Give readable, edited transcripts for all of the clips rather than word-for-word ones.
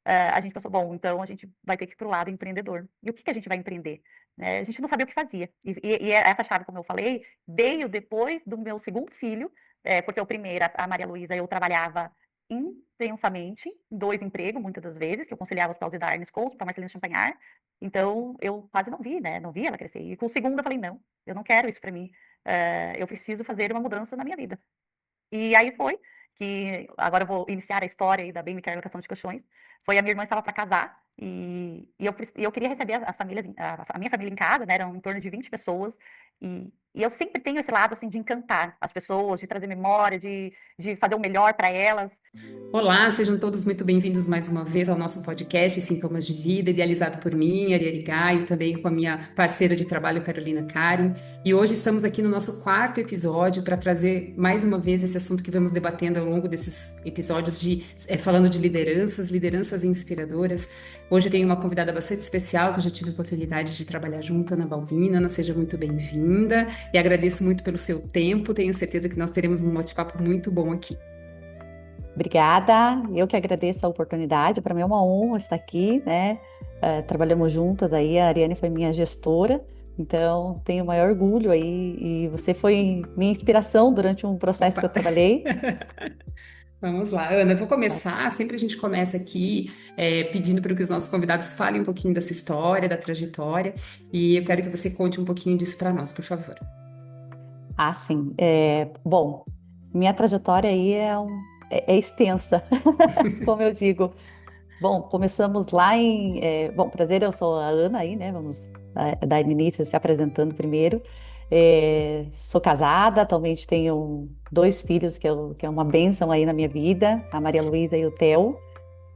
a gente pensou, bom, então a gente vai ter que ir para o lado empreendedor. E o que que a gente vai empreender? Né? A gente não sabia o que fazia. E essa chave, como eu falei, veio depois do meu segundo filho, porque o primeiro, a Maria Luísa, eu trabalhava intensamente, em 2 empregos, muitas das vezes, que eu conciliava os paus e Darnes com o Hospital Marcelino Champagnat. Então, eu quase não vi, né? Não vi ela crescer. E com o segundo, eu falei, não, eu não quero isso para mim. Eu preciso fazer uma mudança na minha vida. E aí foi que agora eu vou iniciar a história aí da Bem Me Quer Locação de Colchões. Foi a minha irmã estava para casar e eu queria receber as famílias, a minha família em casa, né? Eram em torno de 20 pessoas. E eu sempre tenho esse lado assim de encantar as pessoas, de trazer memória, de fazer o melhor para elas. Olá, sejam todos muito bem-vindos mais uma vez ao nosso podcast Sintomas de Vida, idealizado por mim, Ariane Gaio, também com a minha parceira de trabalho, Carolina Karin. E hoje estamos aqui no nosso quarto episódio para trazer mais uma vez esse assunto que vamos debatendo ao longo desses episódios falando de lideranças, lideranças inspiradoras. Hoje eu tenho uma convidada bastante especial que eu já tive a oportunidade de trabalhar junto, Ana Balbina. Ana, seja muito bem-vinda e agradeço muito pelo seu tempo. Tenho certeza que nós teremos um bate-papo muito bom aqui. Obrigada, eu que agradeço a oportunidade. Para mim é uma honra estar aqui, né? Trabalhamos juntas aí, a Ariane foi minha gestora, então tenho o maior orgulho aí. E você foi minha inspiração durante um processo que eu Opa! trabalhei. Vamos lá, Ana, eu vou começar. Sempre a gente começa aqui pedindo para que os nossos convidados falem um pouquinho da sua história, da trajetória, e eu quero que você conte um pouquinho disso para nós, por favor. Ah, sim. Bom, minha trajetória aí é extensa, como eu digo. Bom, começamos lá bom, prazer, eu sou a Ana aí, né? Vamos dar início se apresentando primeiro. Sou casada, atualmente tenho 2 filhos, que é uma bênção aí na minha vida, a Maria Luísa e o Theo.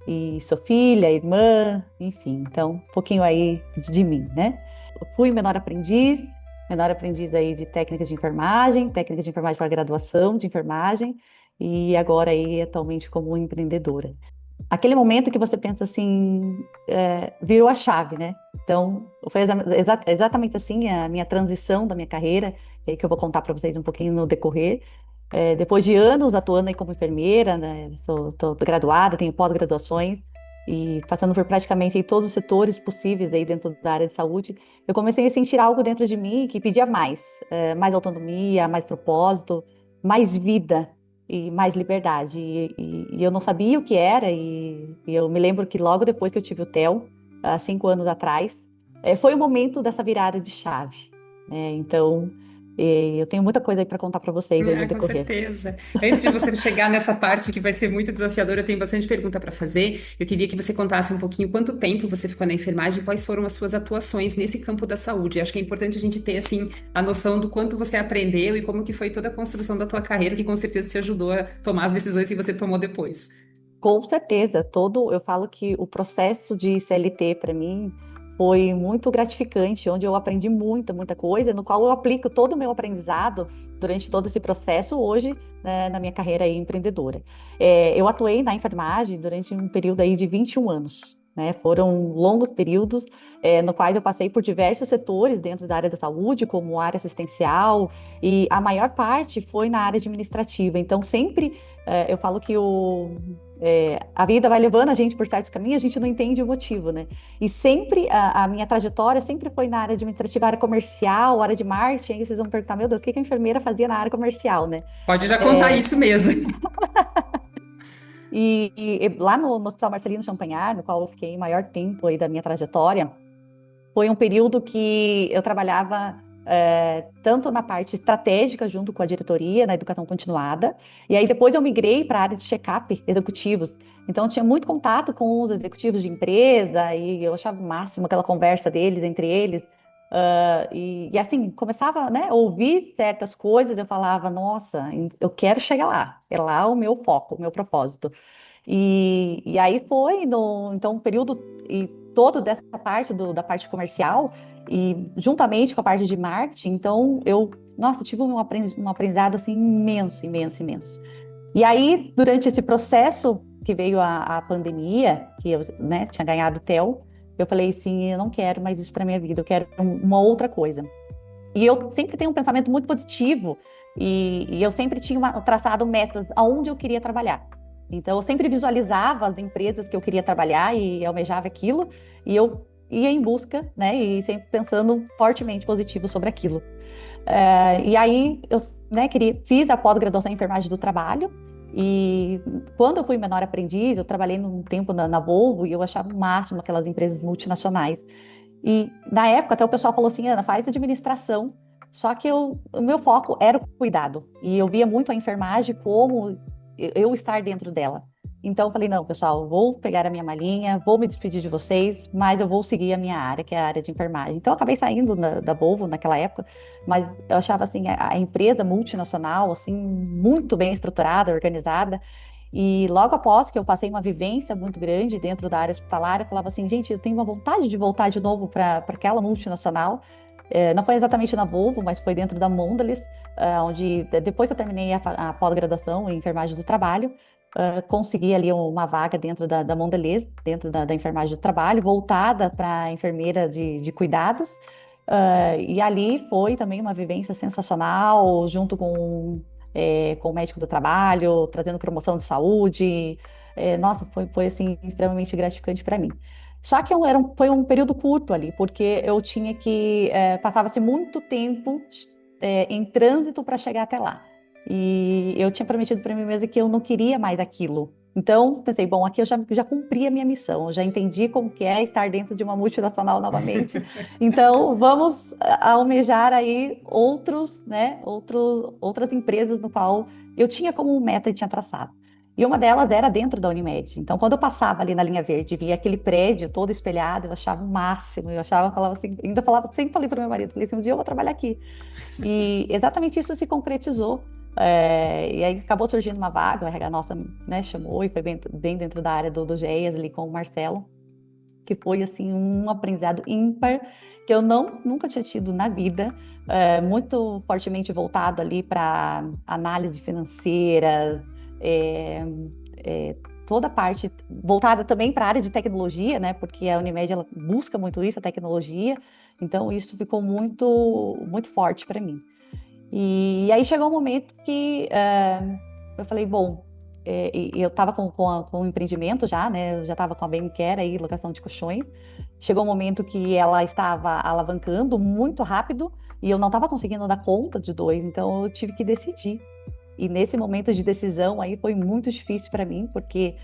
E sou filha, irmã, enfim, então um pouquinho aí de mim, né? Eu fui menor aprendiz aí de técnicas de enfermagem para graduação de enfermagem, e agora aí atualmente como empreendedora. Aquele momento que você pensa assim, virou a chave, né? Então, foi exatamente assim a minha transição da minha carreira, que eu vou contar para vocês um pouquinho no decorrer. Depois de anos atuando aí como enfermeira, né? Tô graduada, tenho pós-graduações e passando por praticamente aí todos os setores possíveis aí dentro da área de saúde, eu comecei a sentir algo dentro de mim que pedia mais, mais autonomia, mais propósito, mais vida e mais liberdade. E eu não sabia o que era e eu me lembro que logo depois que eu tive o Theo, há 5 anos atrás, foi o momento dessa virada de chave. Então, eu tenho muita coisa aí para contar para vocês aí no Ah, com decorrer. certeza. Antes de você chegar nessa parte que vai ser muito desafiadora, eu tenho bastante pergunta para fazer. Eu queria que você contasse um pouquinho quanto tempo você ficou na enfermagem e quais foram as suas atuações nesse campo da saúde. Acho que é importante a gente ter assim a noção do quanto você aprendeu e como que foi toda a construção da tua carreira, que com certeza te ajudou a tomar as decisões que você tomou depois. Com certeza, eu falo que o processo de CLT para mim foi muito gratificante, onde eu aprendi muita coisa, no qual eu aplico todo o meu aprendizado durante todo esse processo hoje, né, na minha carreira aí empreendedora. Eu atuei na enfermagem durante um período aí de 21 anos, né? Foram longos períodos, no quais eu passei por diversos setores dentro da área da saúde, como área assistencial, e a maior parte foi na área administrativa. Então, sempre eu falo que a vida vai levando a gente por certos caminhos, a gente não entende o motivo, né? E sempre, a minha trajetória sempre foi na área administrativa, área comercial, área de marketing. Aí vocês vão perguntar, meu Deus, o que que a enfermeira fazia na área comercial, né? Pode já contar É, isso mesmo. e lá no Hospital Marcelino Champagnat, no qual eu fiquei o maior tempo aí da minha trajetória, foi um período que eu trabalhava tanto na parte estratégica, junto com a diretoria, na educação continuada, e aí depois eu migrei para a área de check-up executivos. Então, eu tinha muito contato com os executivos de empresa, e eu achava o máximo aquela conversa deles, entre eles. E assim, começava, né, a ouvir certas coisas, eu falava, nossa, eu quero chegar lá, é lá o meu foco, o meu propósito. E aí foi então um período e todo dessa parte da parte comercial e juntamente com a parte de marketing, então nossa, tive um aprendizado assim imenso. E aí, durante esse processo que veio a pandemia, que eu, né, tinha ganhado o TEL, eu falei assim, eu não quero mais isso para minha vida, eu quero uma outra coisa. E eu sempre tenho um pensamento muito positivo e eu sempre tinha traçado metas aonde eu queria trabalhar. Então, eu sempre visualizava as empresas que eu queria trabalhar e almejava aquilo, e eu ia em busca, né, e sempre pensando fortemente positivo sobre aquilo. E aí, eu, né, fiz a pós-graduação em enfermagem do trabalho, e quando eu fui menor aprendiz, eu trabalhei um tempo na Volvo, e eu achava o máximo aquelas empresas multinacionais. E na época, até o pessoal falou assim, Ana, faz administração. Só que o meu foco era o cuidado. E eu via muito a enfermagem como eu estar dentro dela. Então, eu falei, não, pessoal, eu vou pegar a minha malinha, vou me despedir de vocês, mas eu vou seguir a minha área, que é a área de enfermagem. Então, eu acabei saindo da Volvo naquela época, mas eu achava, assim, a empresa multinacional, assim, muito bem estruturada, organizada. E logo após que eu passei uma vivência muito grande dentro da área hospitalar, eu falava assim, gente, eu tenho uma vontade de voltar de novo para aquela multinacional. Não foi exatamente na Volvo, mas foi dentro da Mondelez, onde depois que eu terminei a pós-graduação em enfermagem do trabalho, consegui ali uma vaga dentro da Mondelez, dentro da enfermagem do trabalho, voltada para enfermeira de cuidados. E ali foi também uma vivência sensacional, junto com o médico do trabalho, trazendo promoção de saúde. Nossa, foi assim, extremamente gratificante para mim. Só que foi um período curto ali, porque eu tinha que, passava-se muito tempo, em trânsito para chegar até lá. E eu tinha prometido para mim mesma que eu não queria mais aquilo. Então, pensei, bom, aqui eu já cumpri a minha missão, eu já entendi como que é estar dentro de uma multinacional novamente. Então, vamos almejar aí outras empresas no qual eu tinha como meta e tinha traçado. E uma delas era dentro da Unimed. Então, quando eu passava ali na linha verde, via aquele prédio todo espelhado, eu achava o máximo. Falava assim, ainda falava, sempre falei para meu marido, falei assim, um dia eu vou trabalhar aqui. E exatamente isso se concretizou. E aí acabou surgindo uma vaga, o RH nossa, né, chamou e foi bem dentro da área do GEAS ali com o Marcelo, que foi assim um aprendizado ímpar que eu nunca tinha tido na vida, muito fortemente voltado ali para análise financeira, é, toda a parte voltada também para a área de tecnologia, né? Porque a Unimed ela busca muito isso, a tecnologia. Então isso ficou muito forte para mim. E aí chegou um momento que eu falei, bom, eu estava com um empreendimento já, né? Eu já estava com a Bem Care aí, locação de colchões. Chegou um momento que ela estava alavancando muito rápido e eu não estava conseguindo dar conta de dois, então eu tive que decidir. E nesse momento de decisão aí foi muito difícil para mim, porque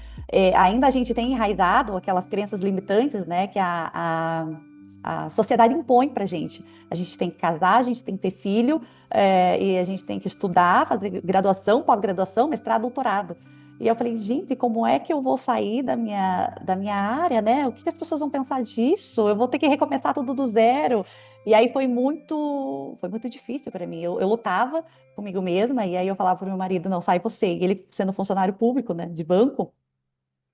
ainda a gente tem enraizado aquelas crenças limitantes, né, que a sociedade impõe para gente. A gente tem que casar, a gente tem que ter filho, e a gente tem que estudar, fazer graduação, pós-graduação, mestrado, doutorado. E eu falei, gente, como é que eu vou sair da minha área, né? O que as pessoas vão pensar disso? Eu vou ter que recomeçar tudo do zero. E aí foi muito difícil para mim. Eu lutava comigo mesma, e aí eu falava para o meu marido, não, sai você. E ele, sendo funcionário público, né, de banco,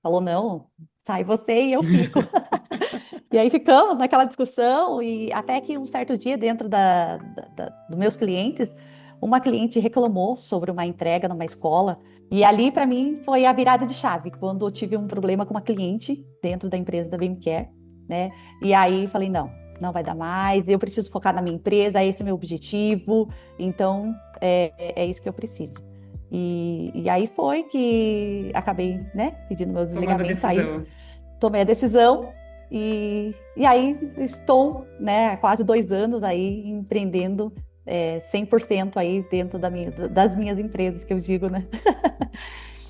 falou, não, sai você e eu fico. E aí ficamos naquela discussão, e até que um certo dia, dentro dos meus clientes, uma cliente reclamou sobre uma entrega numa escola, e ali, para mim, foi a virada de chave, quando eu tive um problema com uma cliente dentro da empresa da VMCare, né? E aí falei, não, não vai dar mais, eu preciso focar na minha empresa, esse é o meu objetivo, então é isso que eu preciso. E aí foi que acabei, né, pedindo meu Tomando a desligamento, aí decisão. tomei a decisão e aí estou, né, há quase 2 anos aí empreendendo 100% aí dentro das minhas empresas, que eu digo, né?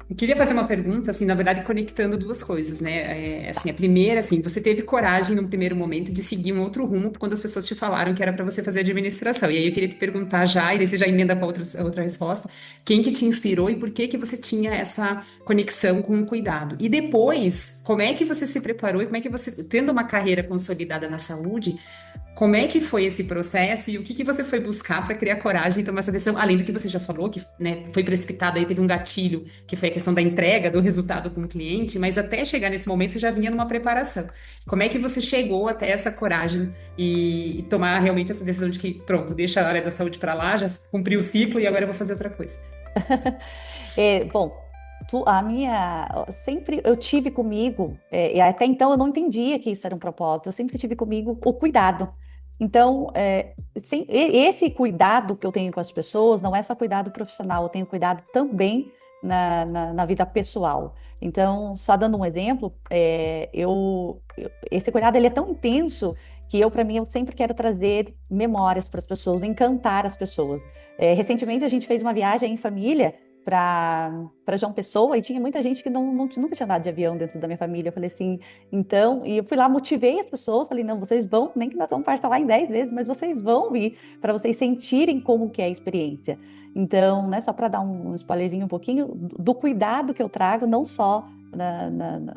Eu queria fazer uma pergunta, assim, na verdade, conectando duas coisas, né? Assim, a primeira, assim, você teve coragem num primeiro momento de seguir um outro rumo quando as pessoas te falaram que era para você fazer administração. E aí eu queria te perguntar já, e daí você já emenda com a outra resposta, quem que te inspirou e por que que você tinha essa conexão com o cuidado? E depois, como é que você se preparou e como é que você, tendo uma carreira consolidada na saúde, como é que foi esse processo e o que que você foi buscar para criar coragem e tomar essa decisão? Além do que você já falou, que, né, foi precipitado, aí teve um gatilho, que foi a questão da entrega, do resultado com o cliente, mas até chegar nesse momento você já vinha numa preparação. Como é que você chegou até essa coragem e tomar realmente essa decisão de que, pronto, deixa a área da saúde para lá, já cumpri o ciclo e agora eu vou fazer outra coisa? Bom, sempre eu tive comigo, e até então eu não entendia que isso era um propósito, eu sempre tive comigo o cuidado. Então, esse cuidado que eu tenho com as pessoas não é só cuidado profissional, eu tenho cuidado também na vida pessoal. Então, só dando um exemplo, esse cuidado ele é tão intenso que para mim, eu sempre quero trazer memórias para as pessoas, encantar as pessoas. Recentemente, a gente fez uma viagem em família para João Pessoa e tinha muita gente que nunca tinha andado de avião dentro da minha família. Eu falei assim, então, e eu fui lá, motivei as pessoas, falei, não, vocês vão, nem que nós vamos parcelar em 10 vezes, mas vocês vão ir para vocês sentirem como que é a experiência. Então, né, só para dar um spoilerzinho um pouquinho do cuidado que eu trago, não só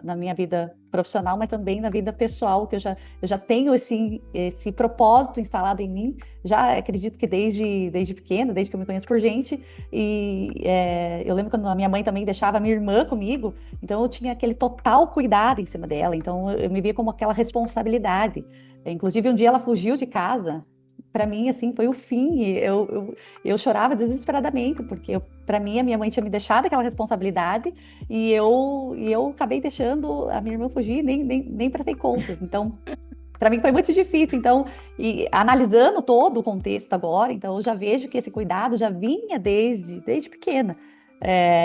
na minha vida profissional, mas também na vida pessoal, que eu já tenho esse propósito instalado em mim, já acredito que desde pequena, desde que eu me conheço por gente, eu lembro quando a minha mãe também deixava a minha irmã comigo, então eu tinha aquele total cuidado em cima dela, então eu me via como aquela responsabilidade. Inclusive, um dia ela fugiu de casa, para mim, assim, foi o fim. Eu chorava desesperadamente, porque para mim, a minha mãe tinha me deixado aquela responsabilidade e eu acabei deixando a minha irmã fugir, nem prestei contas. Então, para mim foi muito difícil. Então, e analisando todo o contexto agora, então eu já vejo que esse cuidado já vinha desde pequena.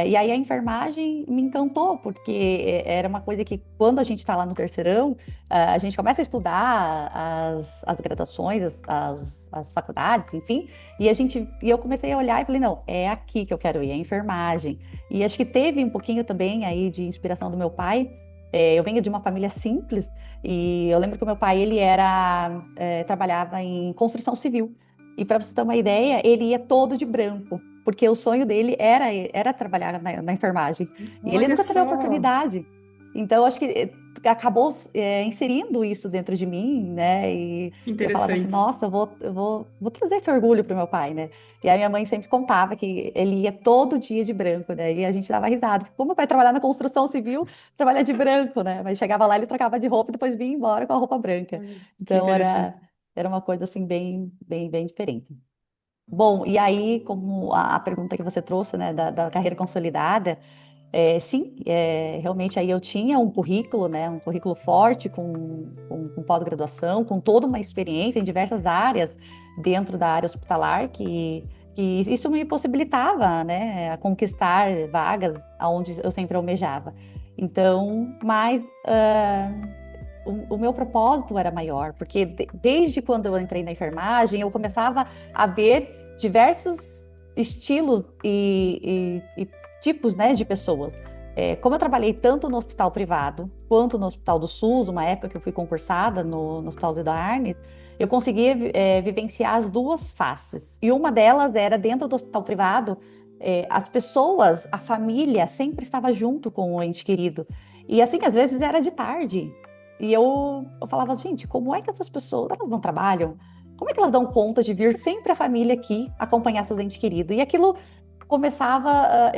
E aí a enfermagem me encantou, porque era uma coisa que quando a gente está lá no terceirão, a gente começa a estudar as graduações, as faculdades, enfim, e eu comecei a olhar e falei, não, é aqui que eu quero ir, é a enfermagem. E acho que teve um pouquinho também aí de inspiração do meu pai. Eu venho de uma família simples, e eu lembro que o meu pai, trabalhava em construção civil. E para você ter uma ideia, ele ia todo de branco, porque o sonho dele era trabalhar na enfermagem. E ele Olha nunca teve a só, oportunidade. Então, acho que acabou inserindo isso dentro de mim, né? E eu falava assim, interessante. nossa, vou trazer esse orgulho para o meu pai, né? E a minha mãe sempre contava que ele ia todo dia de branco, né? E a gente dava risada. Como meu pai trabalhava na construção civil, trabalha de branco, né? Mas chegava lá, ele trocava de roupa e depois vinha embora com a roupa branca. Que Então interessante. era uma coisa assim bem diferente. Bom, e aí, como a pergunta que você trouxe, né, da carreira consolidada, sim, realmente aí eu tinha um currículo, né, um currículo forte com pós-graduação, com toda uma experiência em diversas áreas dentro da área hospitalar, que isso me possibilitava, né, a conquistar vagas aonde eu sempre almejava. Então, mas o meu propósito era maior, porque desde quando eu entrei na enfermagem, eu começava a ver diversos estilos e tipos, né, de pessoas. Como eu trabalhei tanto no hospital privado quanto no hospital do SUS, uma época que eu fui concursada no Hospital Zé da Arnes, eu conseguia vivenciar as duas faces. E uma delas era dentro do hospital privado, as pessoas, a família sempre estava junto com o ente querido. E assim, às vezes era de tarde. E eu falava, gente, como é que essas pessoas, elas não trabalham? Como é que elas dão conta de vir sempre a família aqui acompanhar seus entes queridos? E aquilo começava,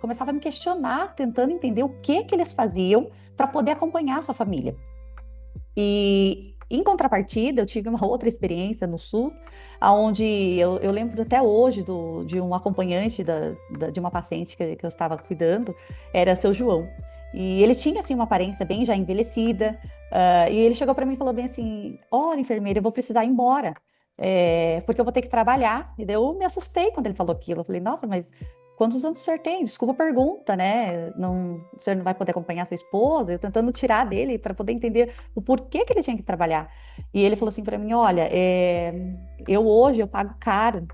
começava a me questionar, tentando entender o que que eles faziam para poder acompanhar a sua família. E em contrapartida, eu tive uma outra experiência no SUS, onde eu lembro até hoje de um acompanhante de uma paciente que eu estava cuidando, era seu João. E ele tinha assim uma aparência bem já envelhecida, e ele chegou para mim e falou bem assim: Olha, enfermeira, eu vou precisar ir embora, porque eu vou ter que trabalhar. E daí eu me assustei quando ele falou aquilo. Eu falei: Nossa, mas quantos anos o senhor tem? Desculpa a pergunta, né? Não, o senhor não vai poder acompanhar sua esposa? Eu tentando tirar dele para poder entender o porquê que ele tinha que trabalhar. E ele falou assim para mim: Olha, eu hoje eu pago caro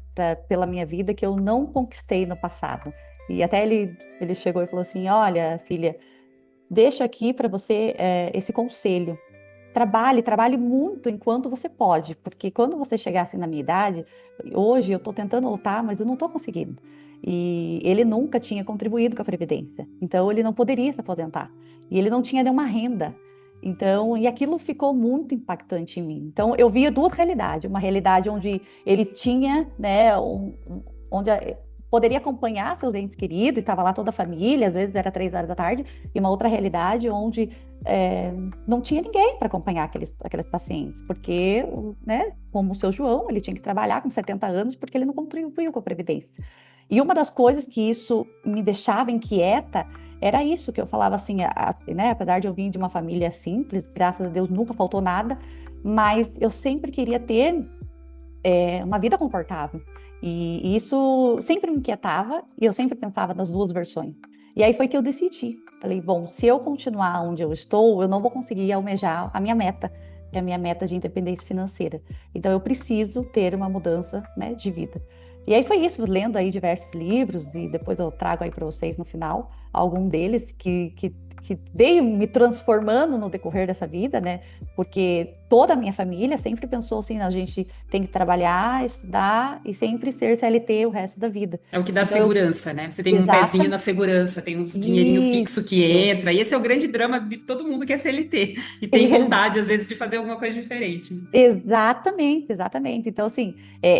pela minha vida que eu não conquistei no passado. E até ele chegou e falou assim: Olha, filha, deixo aqui para você esse conselho. Trabalhe muito enquanto você pode, porque quando você chegar assim na minha idade, hoje eu estou tentando lutar, mas eu não estou conseguindo. E ele nunca tinha contribuído com a Previdência, então ele não poderia se aposentar. E ele não tinha nenhuma renda. Então, e aquilo ficou muito impactante em mim. Então, eu via duas realidades: uma realidade onde ele tinha, né, onde poderia acompanhar seus entes queridos, e estava lá toda a família, às vezes era 3 horas da tarde, e uma outra realidade onde não tinha ninguém para acompanhar aqueles pacientes, porque, né, como o seu João, ele tinha que trabalhar com 70 anos porque ele não contribuiu com a Previdência. E uma das coisas que isso me deixava inquieta era isso, que eu falava assim, né, apesar de eu vir de uma família simples, graças a Deus nunca faltou nada, mas eu sempre queria ter uma vida confortável. E isso sempre me inquietava e eu sempre pensava nas duas versões. E aí foi que eu decidi. Falei, bom, se eu continuar onde eu estou, eu não vou conseguir almejar a minha meta, que é a minha meta de independência financeira. Então eu preciso ter uma mudança, né, de vida. E aí foi isso, lendo aí diversos livros, e depois eu trago aí para vocês no final algum deles que veio me transformando no decorrer dessa vida, né? Porque toda a minha família sempre pensou assim, a gente tem que trabalhar, estudar e sempre ser CLT o resto da vida. É o que dá Então eu, segurança, né? Você tem um pezinho exata, na segurança, tem um dinheirinho fixo que isso. entra, e esse é o grande drama de todo mundo que é CLT e tem vontade, às vezes, de fazer alguma coisa diferente. Exatamente, exatamente. Então, assim,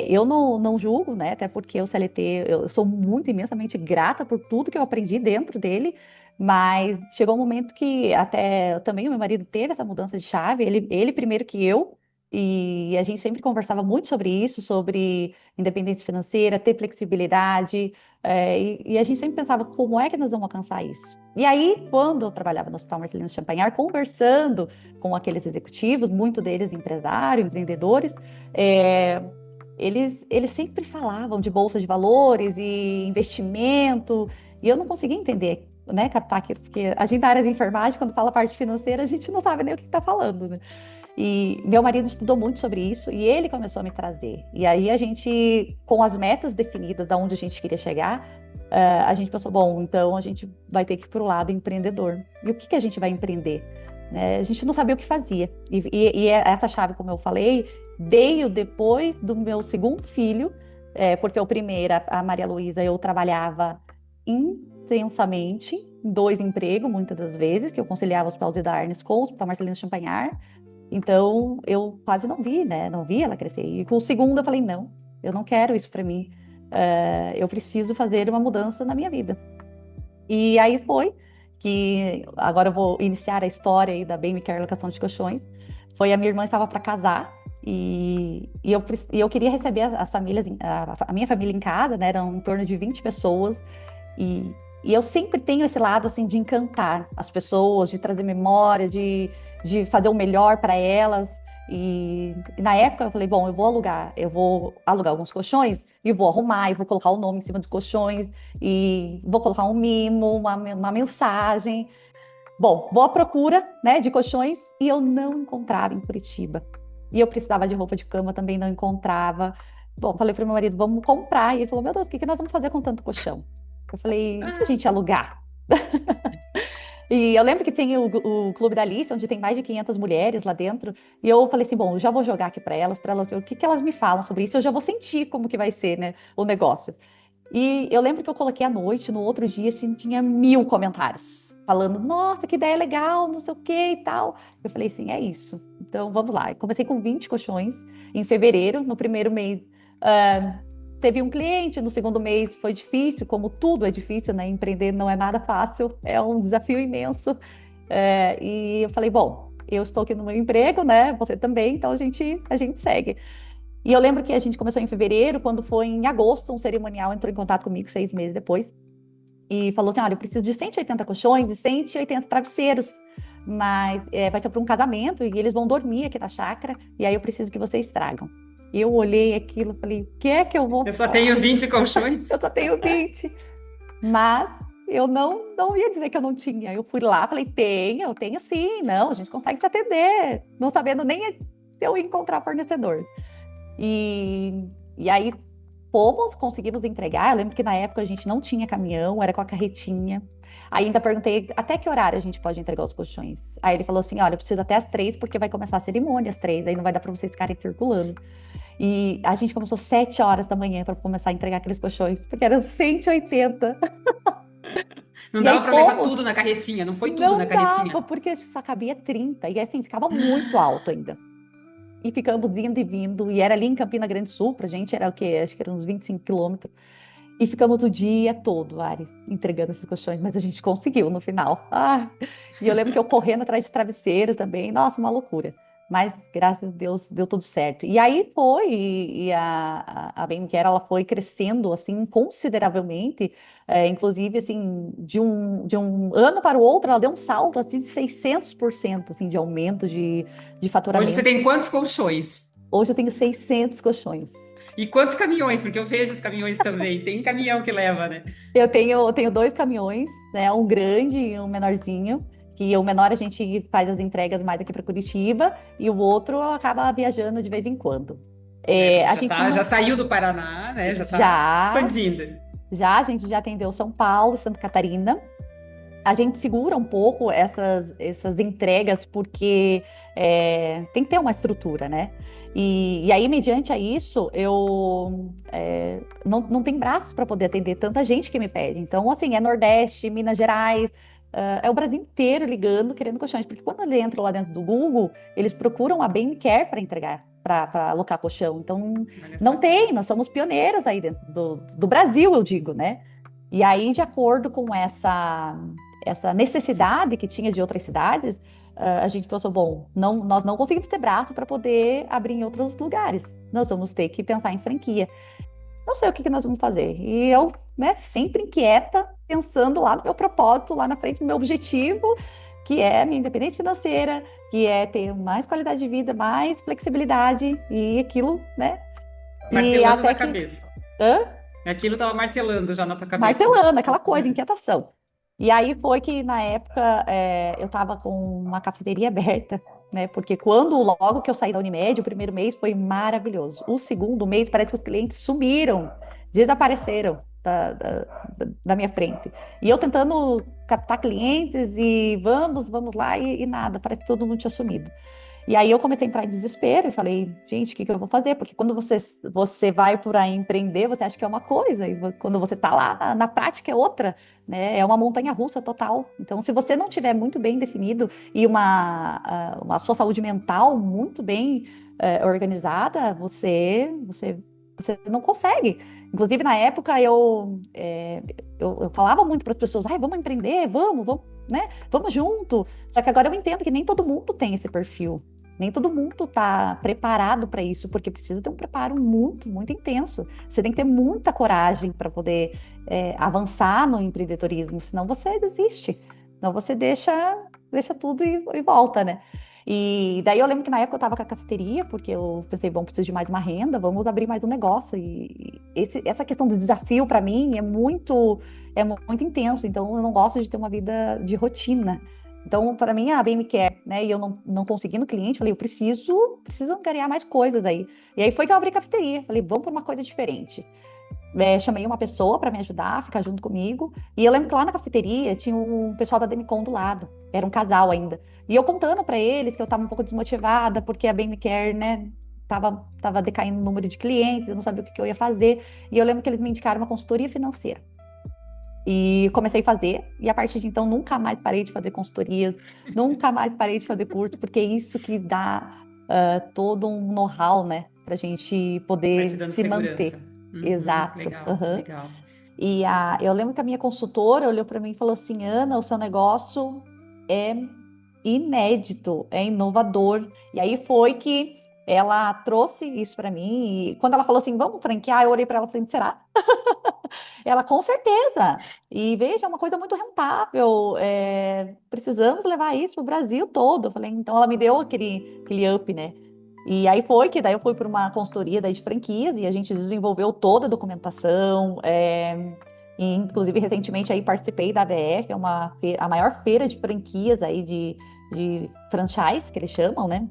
eu não julgo, né? Até porque o CLT, eu sou muito imensamente grata por tudo que eu aprendi dentro dele, mas chegou um momento que até também o meu marido teve essa mudança de chave, ele primeiro que eu, e a gente sempre conversava muito sobre isso, sobre independência financeira, ter flexibilidade, e a gente sempre pensava como é que nós vamos alcançar isso. E aí, quando eu trabalhava no Hospital Marcelino Champagnat, conversando com aqueles executivos, muito deles empresários, empreendedores, é, eles sempre falavam de bolsa de valores e investimento, e eu não conseguia entender, né, captar aquilo, porque a gente da área de enfermagem, quando fala parte financeira, a gente não sabe nem o que está falando, né? E meu marido estudou muito sobre isso e ele começou a me trazer. E aí a gente, com as metas definidas de onde a gente queria chegar, a gente pensou, bom, então a gente vai ter que ir para o lado empreendedor. E o que que a gente vai empreender? A gente não sabia o que fazia. E essa chave, como eu falei, veio depois do meu segundo filho, porque o primeiro, a Maria Luísa, eu trabalhava intensamente, em dois empregos, muitas das vezes, que eu conciliava o Hospital Zé da Arnes com o Hospital Marcelino Champagnat. Então, eu quase não vi, né? Não vi ela crescer. E com o segundo, eu falei, não, eu não quero isso para mim. Eu preciso fazer uma mudança na minha vida. E aí foi que agora eu vou iniciar a história aí da Bem Me Quer Locação de Colchões. Foi a minha irmã estava para casar e eu queria receber as famílias, a minha família em casa, né? Eram em torno de 20 pessoas e eu sempre tenho esse lado assim de encantar as pessoas, de trazer memória, de fazer o melhor para elas. E na época eu falei, bom, eu vou alugar alguns colchões e vou arrumar, e vou colocar o nome em cima dos colchões e vou colocar um mimo, uma mensagem. Bom, boa procura, né, de colchões e eu não encontrava em Curitiba. E eu precisava de roupa de cama, também não encontrava. Bom, falei para meu marido, vamos comprar. E ele falou, meu Deus, o que que nós vamos fazer com tanto colchão? Eu falei, e se a gente alugar? E eu lembro que tem o Clube da Alice, onde tem mais de 500 mulheres lá dentro. E eu falei assim, bom, eu já vou jogar aqui para elas ver o que que elas me falam sobre isso. Eu já vou sentir como que vai ser, né, o negócio. E eu lembro que eu coloquei à noite, no outro dia, assim, tinha 1000 comentários. Falando, nossa, que ideia legal, não sei o que e tal. Eu falei assim, é isso. Então, vamos lá. Eu comecei com 20 colchões em fevereiro. No primeiro mês, ah, teve um cliente. No segundo mês foi difícil, como tudo é difícil, né? Empreender não é nada fácil, é um desafio imenso. E eu falei, bom, eu estou aqui no meu emprego, né? Você também, então a gente segue. E eu lembro que a gente começou em fevereiro, quando foi em agosto, um cerimonial entrou em contato comigo 6 meses depois e falou assim: olha, eu preciso de 180 colchões e 180 travesseiros, mas vai ser para um casamento e eles vão dormir aqui na chácara, e aí eu preciso que vocês tragam. E eu olhei aquilo e falei: o que é que eu vou Eu só tenho fazer? 20 colchões. Eu só tenho 20. Mas eu não ia dizer que eu não tinha. Eu fui lá, falei: eu tenho sim, não, a gente consegue te atender, não sabendo nem se eu ia encontrar fornecedor. E aí fomos, conseguimos entregar. Eu lembro que na época a gente não tinha caminhão, era com a carretinha. Aí ainda perguntei até que horário a gente pode entregar os colchões. Aí ele falou assim: olha, eu preciso até as 3, porque vai começar a cerimônia às 3, aí não vai dar para vocês ficarem circulando. E a gente começou 7 horas da manhã para começar a entregar aqueles colchões, porque eram 180. Não E aí dava para levar fomos, tudo na carretinha, não foi tudo na não dava, carretinha. porque só cabia 30. E assim, ficava muito alto ainda. E ficamos indo e vindo, e era ali em Campina Grande Sul, pra gente era o quê? Acho que eram uns 25 quilômetros. E ficamos o dia todo, Ari, entregando esses colchões, mas a gente conseguiu no final. E eu lembro que eu correndo atrás de travesseiros também, nossa, uma loucura. Mas graças a Deus deu tudo certo. E aí foi, e a Bem Me Quer, ela foi crescendo assim consideravelmente, inclusive assim, de um ano para o outro, ela deu um salto assim, de 600% assim, de aumento de Hoje você faturamento. tem quantos colchões? Hoje eu tenho 600 colchões. E quantos caminhões? Porque eu vejo os caminhões também. Tem caminhão que leva, né? Eu tenho dois caminhões, né? Um grande e um menorzinho. Que o menor a gente faz as entregas mais aqui para Curitiba e o outro acaba viajando de vez em quando. É, porque A já gente tá, já não, saiu do Paraná, né? Já tá já, expandindo. já a gente já atendeu São Paulo, e Santa Catarina. A gente segura um pouco essas entregas porque tem que ter uma estrutura, né? E aí, mediante a isso, eu não tenho braços para poder atender tanta gente que me pede. Então, assim, é Nordeste, Minas Gerais, é o Brasil inteiro ligando, querendo colchões. Porque quando eles entram lá dentro do Google, eles procuram a Bem Me Care para entregar, para alocar colchão. Então, Olha não só. tem, nós somos pioneiros aí dentro do Brasil, eu digo, né? E aí, de acordo com essa necessidade que tinha de outras cidades, a gente pensou, bom, nós não conseguimos ter braço para poder abrir em outros lugares. Nós vamos ter que pensar em franquia. Não sei o que nós vamos fazer. E eu, né, sempre inquieta, pensando lá no meu propósito, lá na frente do meu objetivo, que é a minha independência financeira, que é ter mais qualidade de vida, mais flexibilidade e aquilo, né? E Martelando até na que. cabeça. Hã? Aquilo tava martelando já na tua cabeça. Martelando, aquela coisa, inquietação. E aí foi que na época eu estava com uma cafeteria aberta, né? Porque logo que eu saí da Unimed, o primeiro mês foi maravilhoso. O segundo mês, parece que os clientes sumiram, desapareceram da minha frente. E eu tentando captar clientes e vamos lá, e nada, parece que todo mundo tinha sumido. E aí eu comecei a entrar em desespero e falei, gente, o que eu vou fazer? Porque quando você vai por aí empreender, você acha que é uma coisa, e quando você está lá, na prática é outra, né? É uma montanha-russa total. Então, se você não tiver muito bem definido e uma sua saúde mental muito bem organizada, você não consegue. Inclusive, na época, eu falava muito para as pessoas, ai, vamos empreender, vamos, né? Vamos junto. Só que agora eu entendo que nem todo mundo tem esse perfil. Nem todo mundo está preparado para isso, porque precisa ter um preparo muito, muito intenso. Você tem que ter muita coragem para poder avançar no empreendedorismo, senão você desiste. Senão você deixa tudo e volta, né? E daí eu lembro que na época eu estava com a cafeteria, porque eu pensei, bom, preciso de mais uma renda, vamos abrir mais um negócio. E essa questão do desafio para mim é muito intenso, então eu não gosto de ter uma vida de rotina. Então, para mim, a bem me quer, né? E eu não conseguindo cliente, falei, eu preciso angariar mais coisas aí. E aí foi que eu abri cafeteria. Falei, vamos para uma coisa diferente. Chamei uma pessoa para me ajudar, ficar junto comigo. E eu lembro que lá na cafeteria tinha um pessoal da Demicon do lado. Era um casal ainda. E eu contando para eles que eu estava um pouco desmotivada, porque a Bem Me Care, né? Tava decaindo o número de clientes, eu não sabia o que eu ia fazer. E eu lembro que eles me indicaram uma consultoria financeira. E comecei a fazer, e a partir de então nunca mais parei de fazer consultorias, nunca mais parei de fazer curso, porque é isso que dá todo um know-how, né, para a gente Vai te poder dando se segurança. manter. Uhum, Exato. legal, Aham. legal. Eu lembro que a minha consultora olhou para mim e falou assim: Ana, o seu negócio é inédito, é inovador. E aí foi que ela trouxe isso para mim. E quando ela falou assim, vamos franquear, eu olhei para ela e falei, será? Ela, com certeza. E veja, é uma coisa muito rentável. Precisamos levar isso para o Brasil todo. Eu falei, então ela me deu aquele up, né? E aí foi que daí eu fui para uma consultoria daí de franquias e a gente desenvolveu toda a documentação. E, inclusive, recentemente aí participei da ABF, é a maior feira de franquias aí de franchise, que eles chamam, né?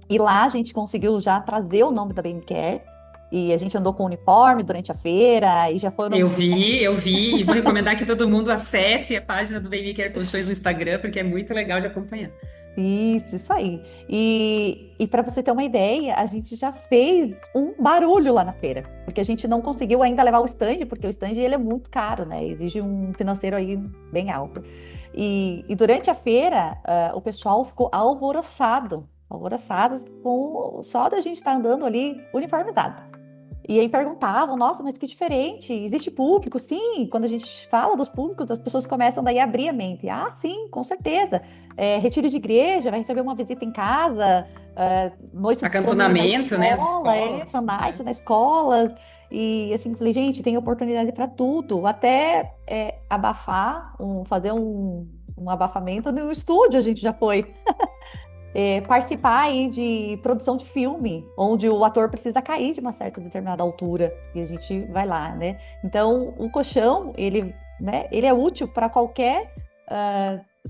E lá a gente conseguiu já trazer o nome da BMCare. E a gente andou com uniforme durante a feira e já foram. Eu vi, e vou recomendar que todo mundo acesse a página do Baby Care Colchões no Instagram, porque é muito legal de acompanhar. Isso aí. E para você ter uma ideia, a gente já fez um barulho lá na feira, porque a gente não conseguiu ainda levar o stand, porque o stand ele é muito caro, né? Exige um financeiro aí bem alto. E durante a feira, o pessoal ficou alvoroçado com só da gente estar andando ali uniformizado. E aí perguntavam, nossa, mas que diferente, existe público? Sim, quando a gente fala dos públicos, as pessoas começam daí a abrir a mente. Ah, sim, com certeza. Retiro de igreja, vai receber uma visita em casa, noite de sonomia na Acantonamento, né? As escola, escolas. nights na escola. E assim, falei, gente, tem oportunidade para tudo, até abafar, fazer um abafamento no estúdio, a gente já foi. participar aí de produção de filme, onde o ator precisa cair de uma certa determinada altura e a gente vai lá, né? Então, o colchão, ele, né, ele é útil para qualquer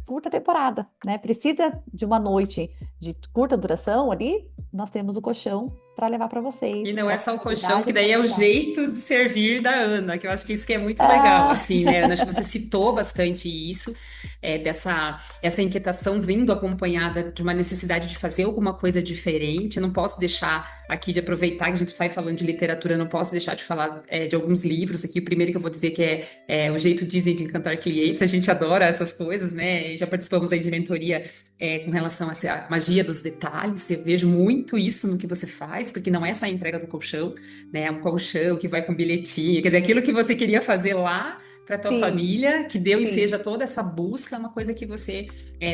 curta temporada, né? Precisa de uma noite de curta duração ali, nós temos o colchão para levar para vocês, E não é com só o colchão, qualidade que e daí é o quantidade. jeito de servir da Ana, que eu acho que isso que é muito legal, Ah, assim, né, Ana? Acho que você citou bastante isso, essa inquietação vindo acompanhada de uma necessidade de fazer alguma coisa diferente. Eu não posso deixar aqui de aproveitar que a gente vai falando de literatura, eu não posso deixar de falar de alguns livros aqui. O primeiro que eu vou dizer que é O Jeito Disney de Encantar Clientes. A gente adora essas coisas, né? Já participamos aí de mentoria com relação a essa magia dos detalhes. Eu vejo muito isso no que você faz, porque não é só a entrega do colchão, né? É um colchão que vai com bilhetinho, quer dizer, aquilo que você queria fazer lá para tua sim, família, que deu e sim, seja toda essa busca, é uma coisa que você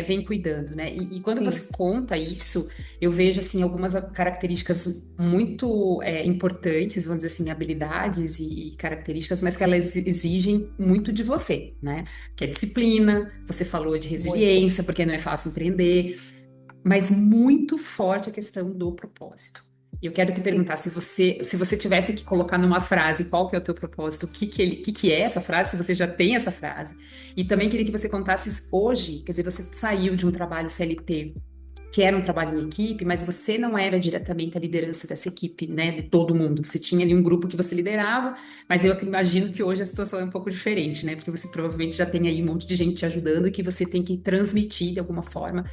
vem cuidando, né? E quando você sim, conta isso, eu vejo assim algumas características muito importantes, vamos dizer assim, habilidades e características, mas que elas exigem muito de você, né? Que é disciplina, você falou de muito. resiliência, porque não é fácil empreender, mas muito forte a questão do propósito. E eu quero te Sim. perguntar se você tivesse que colocar numa frase qual que é o teu propósito, o que é essa frase, se você já tem essa frase. E também queria que você contasse hoje, quer dizer, você saiu de um trabalho CLT, que era um trabalho em equipe, mas você não era diretamente a liderança dessa equipe, né, de todo mundo. Você tinha ali um grupo que você liderava, mas eu imagino que hoje a situação é um pouco diferente, né? Porque você provavelmente já tem aí um monte de gente te ajudando e que você tem que transmitir de alguma forma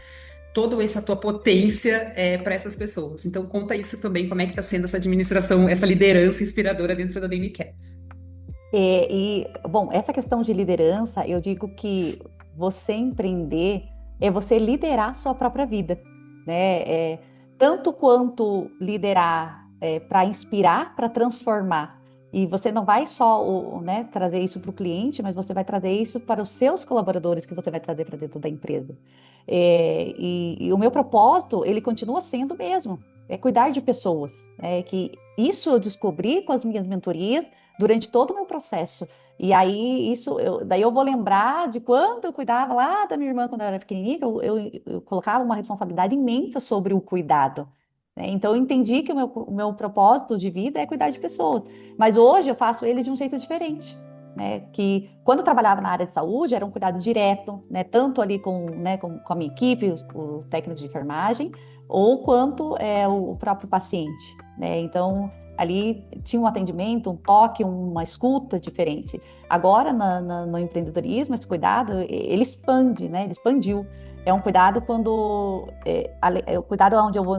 toda essa tua potência para essas pessoas. Então, conta isso também, como é que está sendo essa administração, essa liderança inspiradora dentro da BMCare. Bom, essa questão de liderança, eu digo que você empreender é você liderar a sua própria vida, né? Tanto quanto liderar para inspirar, para transformar. E você não vai só, né, trazer isso para o cliente, mas você vai trazer isso para os seus colaboradores que você vai trazer para dentro da empresa. E o meu propósito, ele continua sendo o mesmo, é cuidar de pessoas. Que isso eu descobri com as minhas mentorias durante todo o meu processo. E aí, daí eu vou lembrar de quando eu cuidava lá da minha irmã, quando ela era pequenininha, eu colocava uma responsabilidade imensa sobre o cuidado, né? Então, eu entendi que o meu propósito de vida é cuidar de pessoas. Mas hoje eu faço ele de um jeito diferente, né? Que quando eu trabalhava na área de saúde, era um cuidado direto, né? Tanto ali com a minha equipe, os técnicos de enfermagem, ou quanto o próprio paciente, né? Então, ali tinha um atendimento, um toque, uma escuta diferente. Agora, no empreendedorismo, esse cuidado, ele expande, né? Ele expandiu. É um cuidado o cuidado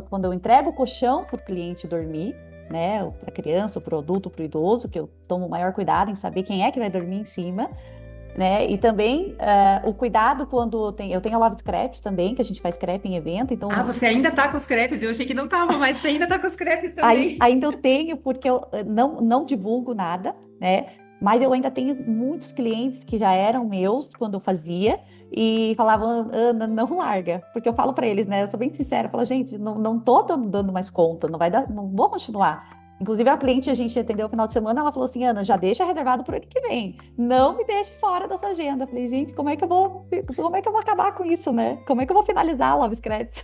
quando eu entrego o colchão para o cliente dormir, né? Para a criança, para o adulto, para o idoso, que eu tomo o maior cuidado em saber quem é que vai dormir em cima, né? E também o cuidado quando eu tenho a Love Scraps também, que a gente faz crepe em evento, Ah, então você ainda tá com os crepes? Eu achei que não tava, mas você ainda tá com os crepes também. Ainda eu tenho, porque eu não divulgo nada, né? Mas eu ainda tenho muitos clientes que já eram meus quando eu fazia e falavam, Ana, não larga. Porque eu falo para eles, né? Eu sou bem sincera, eu falo, gente, não tô dando mais conta, não vai dar, não vou continuar. Inclusive, a cliente, a gente atendeu no final de semana, ela falou assim, Ana, já deixa reservado para o ano que vem. Não me deixe fora da sua agenda. Eu falei, gente, como é que eu vou acabar com isso, né? Como é que eu vou finalizar a Love Scraps?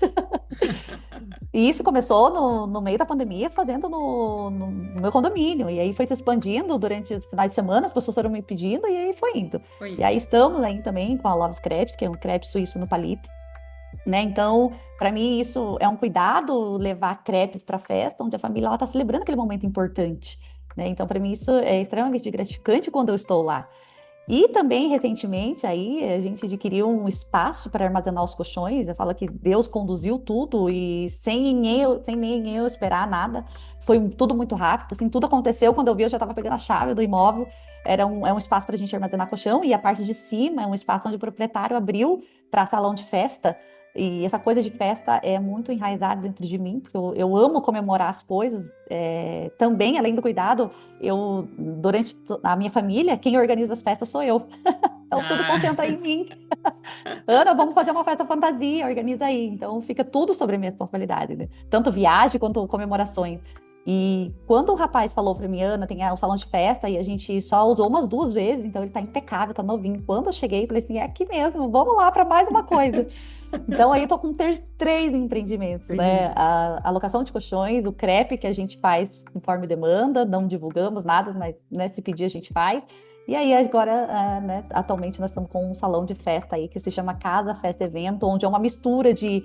E isso começou no meio da pandemia, fazendo no meu condomínio. E aí foi se expandindo durante os finais de semana, as pessoas foram me pedindo, e aí foi indo. E Foi. aí estamos aí também com a Loves Crepes, que é um crepe suíço no palito, né? Então, para mim, isso é um cuidado levar crepes para festa, onde a família está celebrando aquele momento importante, né? Então, para mim, isso é extremamente gratificante quando eu estou lá. E também, recentemente, aí a gente adquiriu um espaço para armazenar os colchões. Eu falo que Deus conduziu tudo e sem nem eu esperar nada. Foi tudo muito rápido, assim, tudo aconteceu. Quando eu vi, eu já estava pegando a chave do imóvel. É um espaço para a gente armazenar colchão e a parte de cima é um espaço onde o proprietário abriu para salão de festa. E essa coisa de festa é muito enraizada dentro de mim, porque eu amo comemorar as coisas. Também, além do cuidado, durante a minha família, quem organiza as festas sou eu. Então, tudo Ah, concentra em mim. Ana, vamos fazer uma festa fantasia, organiza aí. Então, fica tudo sobre a minha responsabilidade, né? Tanto viagem quanto comemorações. E quando o rapaz falou para mim, Ana, tem o salão de festa e a gente só usou umas 2 vezes, então ele tá impecável, tá novinho. Quando eu cheguei, eu falei assim, é aqui mesmo, vamos lá para mais uma coisa. Então aí eu tô com três empreendimentos, né? Entendimentos. A locação de colchões, o crepe que a gente faz conforme demanda, não divulgamos nada, mas né, se pedir a gente faz. E aí agora, né, atualmente nós estamos com um salão de festa aí que se chama Casa Festa Evento, onde é uma mistura de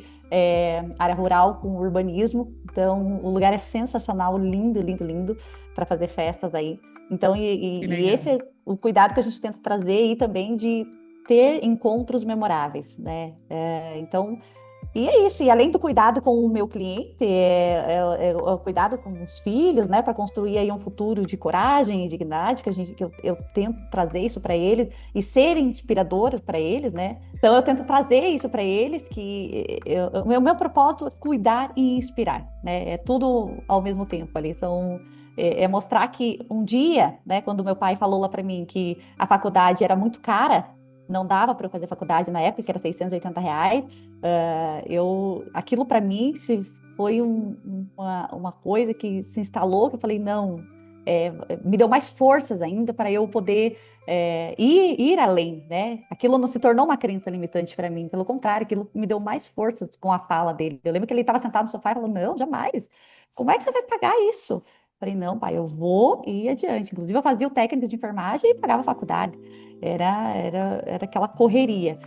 área rural com urbanismo. Então o lugar é sensacional, lindo, lindo, lindo para fazer festas aí. Então Que e legal. esse é o cuidado que a gente tenta trazer aí também de ter encontros memoráveis, né? Então, e é isso. E além do cuidado com o meu cliente, é o cuidado com os filhos, né? Para construir aí um futuro de coragem e dignidade, que eu tento trazer isso para eles e ser inspiradora para eles, né? Então, eu tento trazer isso para eles, que o meu propósito é cuidar e inspirar, né? É tudo ao mesmo tempo ali. É mostrar que um dia, né, quando meu pai falou lá para mim que a faculdade era muito cara, não dava para eu fazer faculdade na época, que era R$ 680. Aquilo para mim foi uma coisa que se instalou, que eu falei, não, me deu mais forças ainda para eu poder ir além, né? Aquilo não se tornou uma crença limitante para mim, pelo contrário, aquilo me deu mais forças com a fala dele. Eu lembro que ele estava sentado no sofá e falou, não, jamais. Como é que você vai pagar isso? Falei, não, pai, eu vou ir adiante. Inclusive, eu fazia o técnico de enfermagem e pagava a faculdade. Era aquela correria.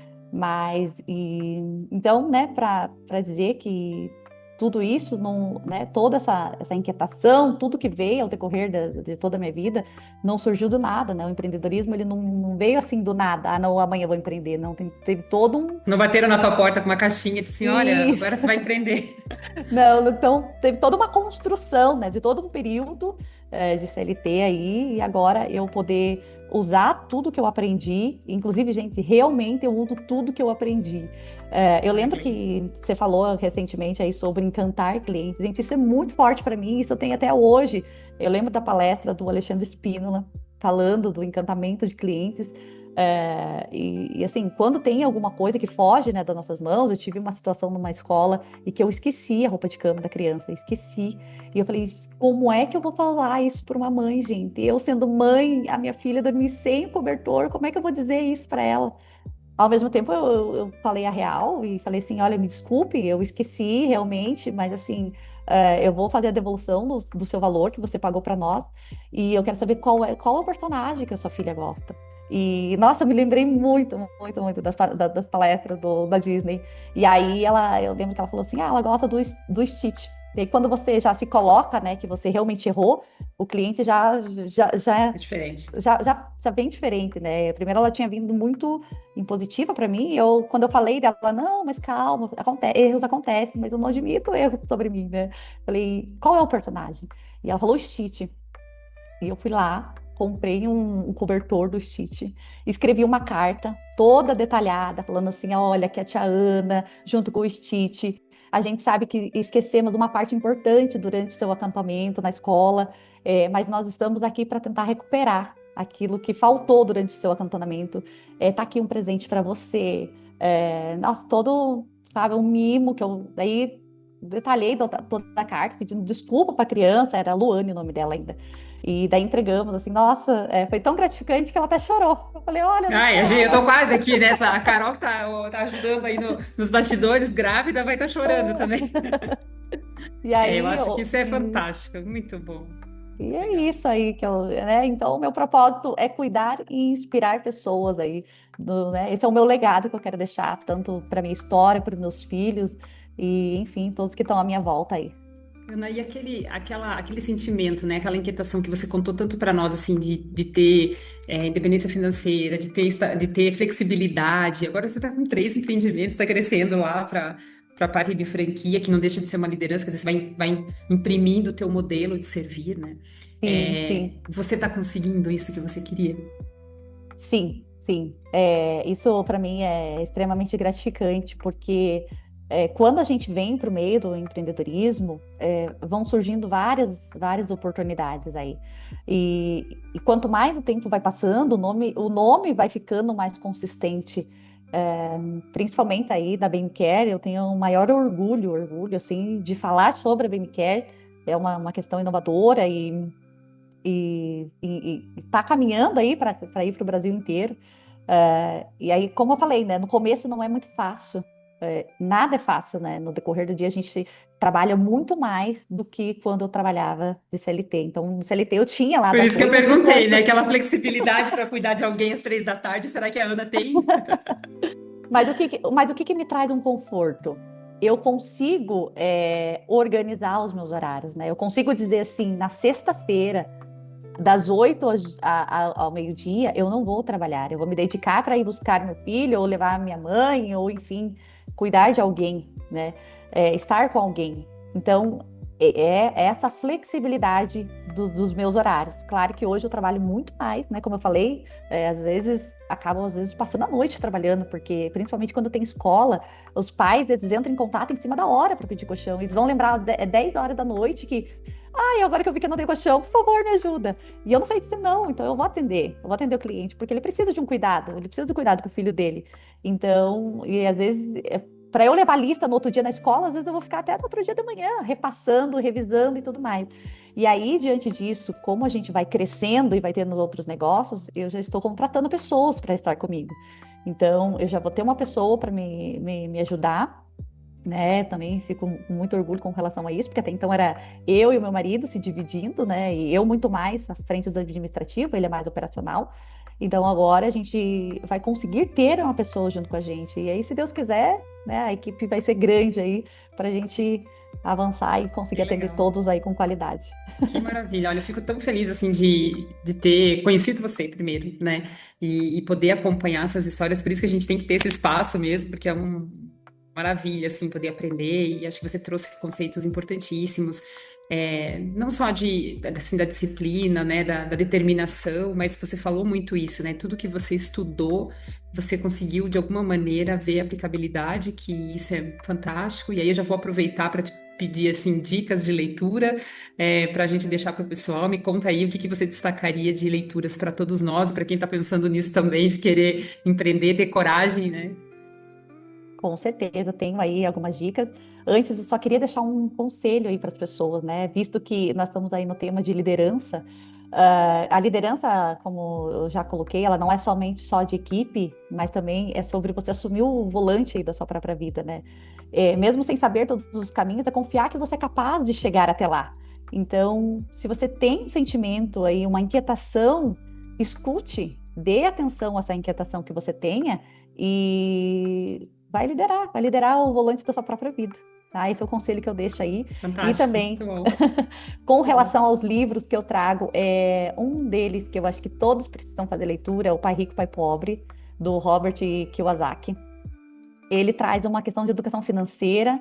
Então, né, para dizer que tudo isso, não, né, toda essa inquietação, tudo que veio ao decorrer de toda a minha vida, não surgiu do nada, né? O empreendedorismo, ele não veio assim do nada, ah, não, amanhã eu vou empreender, não, teve todo um. Não bateram na tua porta com uma caixinha e disse assim, olha, agora Isso. você vai empreender. Não, então teve toda uma construção, né, de todo um período de CLT aí, e agora eu poder usar tudo que eu aprendi, inclusive, gente, realmente eu uso tudo que eu aprendi. Eu Ai, que lembro legal. que você falou recentemente aí sobre encantar clientes. Gente, isso é muito forte para mim, isso eu tenho até hoje. Eu lembro da palestra do Alexandre Spínola falando do encantamento de clientes. Assim, quando tem alguma coisa que foge, né, das nossas mãos, eu tive uma situação numa escola e que eu esqueci a roupa de cama da criança, esqueci. E eu falei, como é que eu vou falar isso para uma mãe, gente? Eu sendo mãe, a minha filha dormir sem o cobertor, como é que eu vou dizer isso para ela? Ao mesmo tempo, eu falei a real e falei assim, olha, me desculpe, eu esqueci realmente, mas assim, eu vou fazer a devolução do seu valor que você pagou para nós e eu quero saber qual é o personagem que a sua filha gosta. E, nossa, eu me lembrei muito, muito, muito das palestras da Disney. E aí eu lembro que ela falou assim, ela gosta do Stitch. E aí, quando você já se coloca, né, que você realmente errou, o cliente já, já É diferente. já vem diferente, né? Primeiro ela tinha vindo muito impositiva para mim, quando eu falei dela, não, mas calma, erros acontecem, mas eu não admito erros sobre mim, né? Falei, qual é o personagem? E ela falou Stitch. E eu fui lá, comprei um cobertor do Stitch, escrevi uma carta toda detalhada, falando assim, olha, que a tia Ana, junto com o Stitch, a gente sabe que esquecemos uma parte importante durante o seu acampamento na escola, mas nós estamos aqui para tentar recuperar aquilo que faltou durante o seu acampamento. Tá aqui um presente para você. Nossa, todo, sabe, um mimo que eu daí detalhei toda a carta, pedindo desculpa para a criança, era Luane o nome dela ainda. E daí entregamos, assim, nossa, foi tão gratificante que ela até chorou. Eu falei, olha, não Ai, eu chora. tô quase aqui nessa. A Carol que tá ajudando aí nos bastidores, grávida, vai estar chorando também. E É, eu aí, acho que isso é fantástico, muito bom. e Muito é legal. isso aí né? Então, o meu propósito é cuidar e inspirar pessoas aí, né? Esse é o meu legado que eu quero deixar, tanto para minha história, para os meus filhos, e, enfim, todos que estão à minha volta aí. Ana, e aquele sentimento, né? Aquela inquietação que você contou tanto para nós, assim, de ter independência financeira, de ter flexibilidade. Agora você está com 3 empreendimentos, está crescendo lá para a parte de franquia, que não deixa de ser uma liderança, quer dizer, você vai imprimindo o teu modelo de servir, né? Sim, sim. Você está conseguindo isso que você queria? Sim, sim. Isso para mim é extremamente gratificante, porque quando a gente vem para o meio do empreendedorismo, vão surgindo várias oportunidades aí. E quanto mais o tempo vai passando, o nome vai ficando mais consistente. Principalmente aí da BMCare, eu tenho o maior orgulho assim, de falar sobre a BMCare, é uma questão inovadora e está caminhando aí para ir para o Brasil inteiro. E aí, como eu falei, né, no começo não é muito fácil, nada é fácil, né? No decorrer do dia a gente trabalha muito mais do que quando eu trabalhava de CLT. Então, no CLT eu tinha lá Por das isso que eu 8 às perguntei, né? 18. Aquela flexibilidade para cuidar de alguém às 3 da tarde, será que a Ana tem? Mas o que me traz um conforto? Eu consigo organizar os meus horários, né? Eu consigo dizer assim, na sexta-feira, das 8 ao meio-dia, eu não vou trabalhar. Eu vou me dedicar para ir buscar meu filho, ou levar minha mãe, ou enfim, cuidar de alguém, né? Estar com alguém. Então, é essa flexibilidade dos meus horários. Claro que hoje eu trabalho muito mais, né? Como eu falei, às vezes acabam passando a noite trabalhando, porque principalmente quando tem escola, os pais eles entram em contato em cima da hora para pedir colchão. Eles vão lembrar 10 horas da noite que ai, agora que eu vi que eu não tenho colchão, por favor, me ajuda. E eu não sei dizer não, então eu vou atender o cliente, porque ele precisa de um cuidado, ele precisa de cuidado com o filho dele. Então, e às vezes, para eu levar a lista no outro dia na escola, às vezes eu vou ficar até no outro dia da manhã, repassando, revisando e tudo mais. E aí, diante disso, como a gente vai crescendo e vai tendo outros negócios, eu já estou contratando pessoas para estar comigo. Então, eu já vou ter uma pessoa para me ajudar, né? Também fico com muito orgulho com relação a isso, porque até então era eu e o meu marido se dividindo, né? E eu muito mais à frente do administrativo, ele é mais operacional. Então agora a gente vai conseguir ter uma pessoa junto com a gente. E aí, se Deus quiser, né, a equipe vai ser grande aí para a gente avançar e Que conseguir atender legal. todos aí com qualidade. Que maravilha. Olha, eu fico tão feliz assim de ter conhecido você primeiro, né? E poder acompanhar essas histórias. Por isso que a gente tem que ter esse espaço mesmo, porque é uma maravilha assim poder aprender. E acho que você trouxe conceitos importantíssimos, não só assim, da disciplina, né? Da determinação, mas você falou muito isso, né? Tudo que você estudou, você conseguiu de alguma maneira ver a aplicabilidade, que isso é fantástico. E aí eu já vou aproveitar para te pedir assim dicas de leitura para a gente deixar para o pessoal. Me conta aí o que que você destacaria de leituras para todos nós, para quem está pensando nisso também, de querer empreender, ter coragem, né? Com certeza, tenho aí algumas dicas. Antes, eu só queria deixar um conselho aí para as pessoas, né? Visto que nós estamos aí no tema de liderança, a liderança, como eu já coloquei, ela não é somente só de equipe, mas também é sobre você assumir o volante aí da sua própria vida, né? Mesmo sem saber todos os caminhos, é confiar que você é capaz de chegar até lá. Então, se você tem um sentimento aí, uma inquietação, escute, dê atenção a essa inquietação que você tenha e vai liderar o volante da sua própria vida. Tá? Esse é o conselho que eu deixo aí. E Fantástico, muito também, bom, com muito bom. relação aos livros que eu trago, um deles que eu acho que todos precisam fazer leitura é O Pai Rico, Pai Pobre, do Robert Kiyosaki. Ele traz uma questão de educação financeira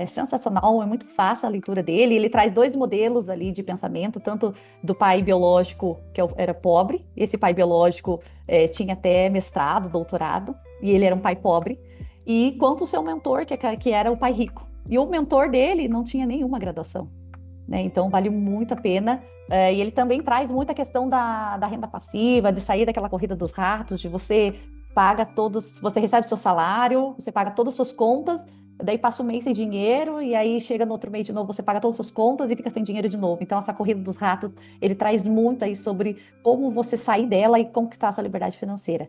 sensacional, é muito fácil a leitura dele. Ele traz dois modelos ali de pensamento, tanto do pai biológico, que era pobre, esse pai biológico tinha até mestrado, doutorado, e ele era um pai pobre, e quanto o seu mentor, que era o pai rico. E o mentor dele não tinha nenhuma graduação, né? Então vale muito a pena. E ele também traz muita questão da renda passiva, de sair daquela corrida dos ratos, de você paga todos, você recebe seu salário, você paga todas as suas contas, daí passa um mês sem dinheiro, e aí chega no outro mês de novo, você paga todas as suas contas e fica sem dinheiro de novo. Então, essa corrida dos ratos, ele traz muito aí sobre como você sair dela e conquistar a sua liberdade financeira.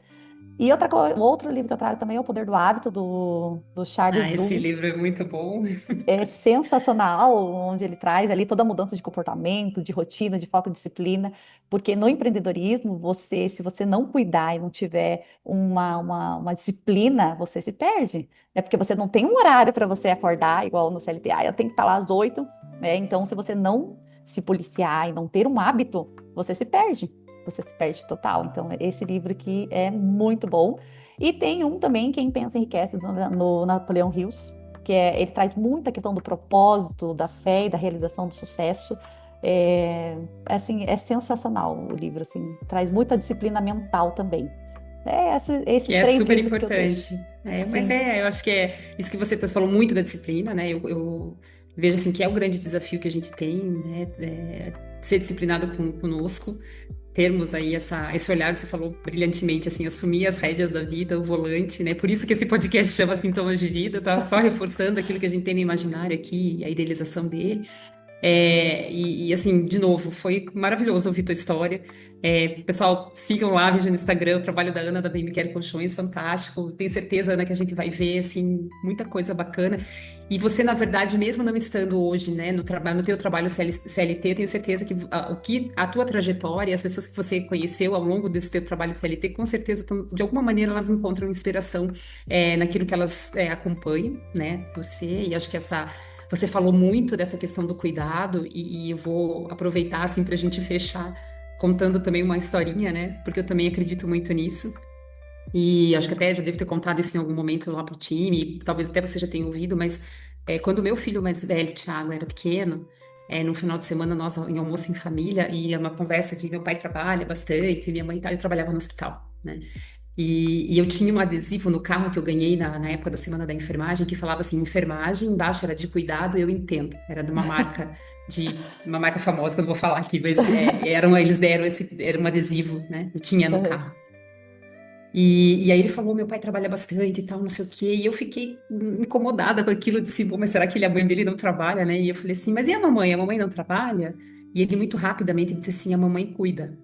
E outro livro que eu trago também é O Poder do Hábito, do Charles Ah, esse Duhigg. livro é muito bom. É sensacional, onde ele traz ali toda a mudança de comportamento, de rotina, de foco, de disciplina, porque no empreendedorismo, se você não cuidar e não tiver uma disciplina, você se perde. É porque você não tem um horário para você acordar, igual no CLT, eu tenho que estar lá às 8, né? Então, se você não se policiar e não ter um hábito, você se perde. Você se perde total. Então, esse livro aqui é muito bom. E tem um também, Quem Pensa Enriquece, no Napoleão Hills, ele traz muita questão do propósito, da fé e da realização do sucesso. Assim, é sensacional o livro, assim, traz muita disciplina mental também. Que Esses é três super livros que eu deixo. importante. Mas Sim, eu acho que é isso que você falou muito da disciplina, né? Eu vejo assim que é o grande desafio que a gente tem, né? Ser disciplinado conosco, termos aí esse olhar, você falou brilhantemente, assim, assumir as rédeas da vida, o volante, né? Por isso que esse podcast chama Sintomas de Vida, tá só reforçando aquilo que a gente tem no imaginário aqui, a idealização dele. Assim, de novo, foi maravilhoso ouvir tua história. Pessoal, sigam lá, vejam no Instagram o trabalho da Ana da Bem Me Quer Colchões, fantástico. Tenho certeza, Ana, que a gente vai ver, assim, muita coisa bacana. E você, na verdade, mesmo não estando hoje, né, no trabalho, no teu trabalho CLT, eu tenho certeza que a tua trajetória, as pessoas que você conheceu ao longo desse teu trabalho CLT, com certeza, de alguma maneira, elas encontram inspiração, naquilo que elas acompanham, né, você, e acho que você falou muito dessa questão do cuidado, e eu vou aproveitar, assim, para a gente fechar contando também uma historinha, né, porque eu também acredito muito nisso. E acho que até já devo ter contado isso em algum momento lá pro time, talvez até você já tenha ouvido, mas quando o meu filho mais velho, Thiago, era pequeno, no final de semana nós em almoço em família, e é uma conversa de meu pai trabalha bastante, minha mãe tá, eu trabalhava no hospital, né? E eu tinha um adesivo no carro que eu ganhei na época da Semana da Enfermagem, que falava assim, enfermagem, embaixo era de cuidado, eu entendo. Era de uma marca famosa, que eu não vou falar aqui, mas eles deram era um adesivo, né? Eu tinha no Aham. carro. E aí ele falou, meu pai trabalha bastante e tal, não sei o quê. E eu fiquei incomodada com aquilo, disse, bom, mas será que a mãe dele não trabalha, né? E eu falei assim, mas e a mamãe? A mamãe não trabalha? E ele muito rapidamente disse assim, a mamãe cuida.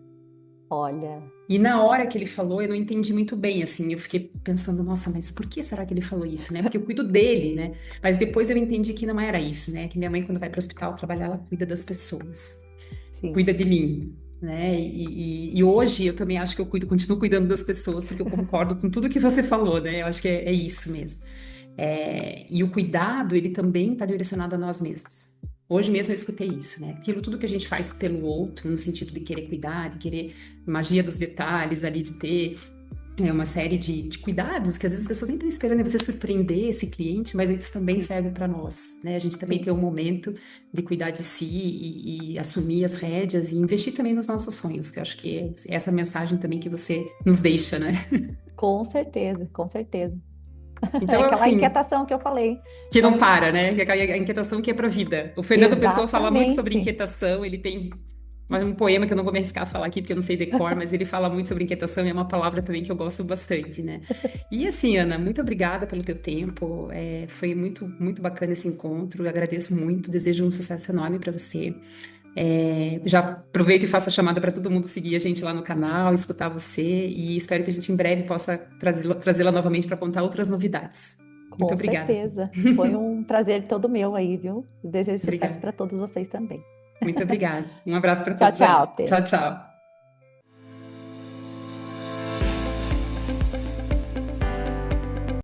Olha, E na hora que ele falou, eu não entendi muito bem, assim, eu fiquei pensando, nossa, mas por que será que ele falou isso, né? Porque eu cuido dele, né? Mas depois eu entendi que não era isso, né? Que minha mãe, quando vai para o hospital trabalhar, ela cuida das pessoas, sim, cuida de mim, né? E hoje eu também acho que eu continuo cuidando das pessoas, porque eu concordo com tudo que você falou, né? Eu acho que é isso mesmo. E o cuidado, ele também está direcionado a nós mesmos. Hoje mesmo eu escutei isso, né? Aquilo tudo que a gente faz pelo outro, no sentido de querer cuidar, de querer magia dos detalhes ali, de ter uma série de cuidados que às vezes as pessoas nem estão esperando você surpreender esse cliente, mas isso também sim, serve para nós, né? A gente também sim. tem um momento de cuidar de si e assumir as rédeas e investir também nos nossos sonhos, que eu acho que é essa mensagem também que você nos deixa, né? Com certeza, com certeza. É Então, aquela assim, inquietação que eu falei. que não Não, para, né? Que a inquietação que é para a vida. O Fernando Pessoa fala muito sobre exatamente. inquietação, ele tem um poema que eu não vou me arriscar a falar aqui, porque eu não sei decor, mas ele fala muito sobre inquietação e é uma palavra também que eu gosto bastante, né? E assim, Ana, muito obrigada pelo teu tempo, foi muito, muito bacana esse encontro, eu agradeço muito, desejo um sucesso enorme para você. Já aproveito e faço a chamada para todo mundo seguir a gente lá no canal, escutar você, e espero que a gente em breve possa trazê-la novamente para contar outras novidades. Muito Com obrigada. certeza. Foi um prazer todo meu aí, viu? Desejo sucesso Obrigada. para todos vocês também. Muito obrigada. Um abraço para Tchau, todos tchau, aí. Tchau, até. tchau.